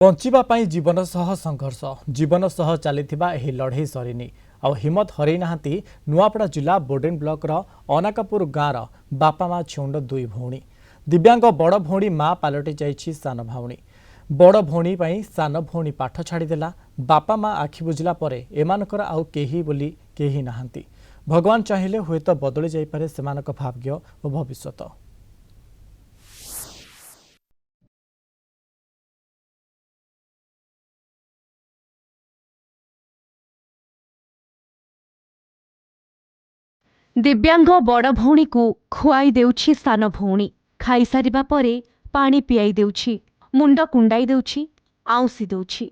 बंचिबा पाई जीवन सह संघर्ष जीवन सह चलीथिबा एही लड़ाई सरीनी आ हिम्मत हरई नाहांती नुआपड़ा जिला बोर्डेन ब्लॉक रो अनाकापुर गाँव बापा माँ छुंड दुई भौणी दिव्यांग बड़ भौणी माँ पलटि जाइछि सान भाउणी बड़ भौणी पाई सान भौणी पाठ छाड़ीदेला बापा माँ आखि बुझिला परे एमानकर आउ केही बोली केही नाहांती भगवान चाहिए हुएत बदली जाइपारे सेमानक भाग्य और भविष्यत। दिव्यांग बड़ भौणी को खुआई देउछि सान भौणी खाई सारिबा परे पानी पियाई देउछि मुंड कुंडाई देउछि आउंसी देउछि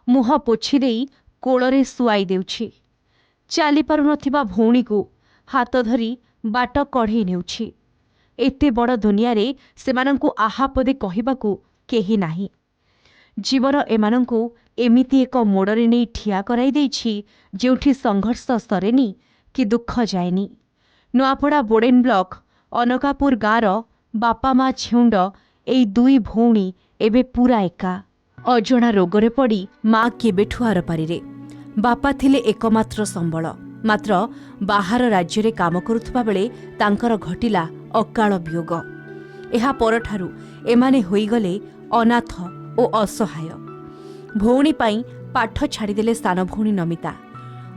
मुह पोछि देई कोଳରେ सुआई देउछि चाली पारु नथिबा भौणी को हाथ धरी बाट कढ़ेई नेउछि एते बड़ दुनिया रे सेमानंकु आहा पदे कहिबाकू केही नाही जीवन एमानंकु एमिति एक मोड़रे नहीं ठिया कराई देइछि जेउठी संघर्ष सरेनी कि दुख जाएनी। नुआपड़ा बोर्डेन ब्लॉक अनकापुर गाँव बापा माँ छेउंड एई दुई भौणी एबे पूरा एका अजणा रोगरे पड़ी माँ केबेठु आर पारिरे बापा थिले एकमात्र संबल मात्र बाहर राज्य रे काम करुथबा बेले तांकर घटिला अकाल वियोग एहा परठारु एमाने होईगले अनाथ ओ असहाय भौणी पाई पाठ छाड़ीदेले सान भौणी नमिता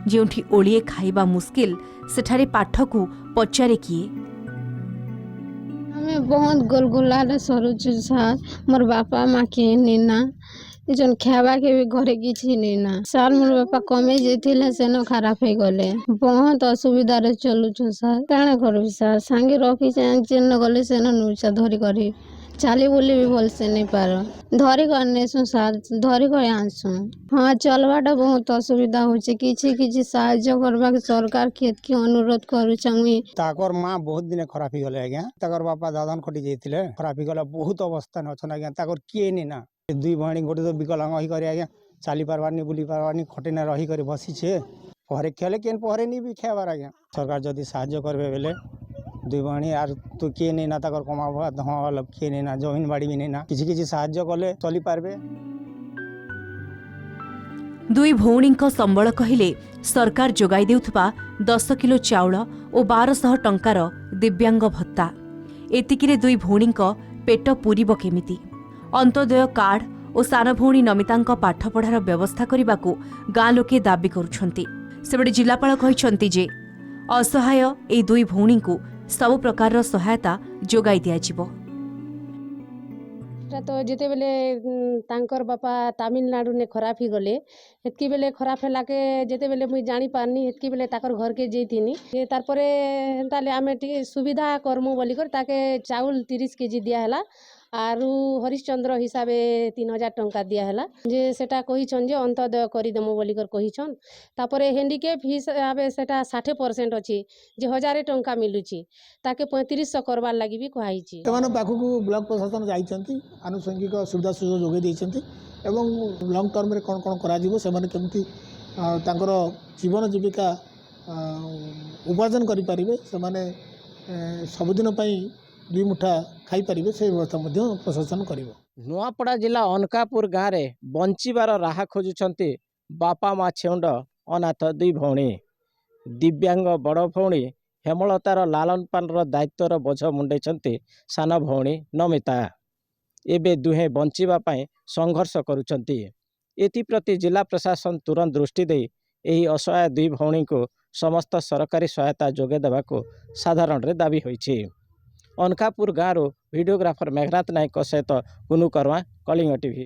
जेउठी ओलिए खाइबा मुस्किल सेठारे पाठ को पचारे किए हमें बहुत गोलगोला सरुचु सार मोर बापा माँ के नीना जन खावा के भी घरे किसी नीना सार मोर बापा कमे जेथिले सेनो खराब हो गले बहुत असुविधा रे चलुछु सार काना करबी सार संगे रखी जेन गले सेनो नुचा धरी करी चाली बोली भी भल से नहीं पार धरी करने सार धरी कर आनसु हाँ चलवाटा बहुत असुविधा होचे किछि साहाय्य करबा सरकार खेत के अनुरोध करूछ मुई ताकर माँ बहुत दिन खराब गले आज्ञा ताकर बापा दादन खटी जाइथिले खराब गला बहुत अवस्था न अछन आज्ञा ताकर किए नि ना दुई भाणी गोटे तो विकलांग होई करे आज्ञा चाली पारबानी बुली पारबानी खटेना रही करे बसी छे पहरे खेले केन पहरे नि भी खेबार आज्ञा सरकार जदी साहाय्य करबे बेले दुई भाणी आर तो किए नहीं ना ताकर कमाबा धमाबा किए नहीं ना जमीन बाड़ी भी नहीं ना किसी साहाय्य कले चली पारबे। दुई भौणींक संबल कहिले सरकार जोगाई देउथबा 10 किलो चाउल और 1200 टंकार दिव्यांग भत्ता एतिकिरे दुई भौणींक पेट पूरीब केमिति अंत्योदय कार्ड और सान भौणी नमितांक पाठ पढ़ार व्यवस्था करने गाँ लोके दाबी करुछंती सेबडे जिलापाल कहिसंती जे असहाय ए दुई भौणी को सबु प्रकार सहायता जोगाई दियाजिबो। तो जिते बेले तांकर बापा तमिलनाडु ने खराब ही गले हेतकी बेले खराब है लाके जिते बेले मुई जानी पारनी हेतकी बेले ताकर घर के जेतीनी तार परे ताले आमे टी सुविधा करमु बोली कर ताके चाउल 30 केजी दिया हला आरु हरिश्चंद्र हिसाबे 3000 टंका दिया हला जे सेटा कहिछन जे अंत्योदय करी देमु बोली कर कहिछन तापरे हैंडीकैप हिसाबे सेटा 60% अछि जे 1000 टंका मिलुची ताके 3500 करबार लागि भी कहाइची तमानो पाखु ब्लॉक प्रशासन जाइछंती आनुषंगिक सुविधा सुयोग जोगे दैछंती एवं लॉन्ग टर्म रे कोन कोन करा जिवो से माने केमती तांकर जीवन जीविका उपार्जन करि परिबे से माने सबुदिन पई दुई मुठा खाई पारिबे से व्यवस्था मध्य प्रशासन करिवो। नुआपड़ा जिला अनकापुर गाँव रे बंचिबार राह खोजुछंती बापा माँ छेउंड अनाथ दुई भौणी दिव्यांग बड़ भौणी हेमलतार लालन पानर दायित्वर बोझ मुंडेछंती सान भौणी नमिता एबे दुहे बंचिबा पाई संघर्ष करुछंती एथिप्रति जिला प्रशासन तुरंत दृष्टि दे एही असहाय दुई भौणी को समस्त सरकारी सहायता जोगे देबाको साधारण रे दाबी होईछि। अनकापुर गाँव वीडियोग्राफर मेघनाथ नायक सहित कुनु कर्मा कलिंग टीवी।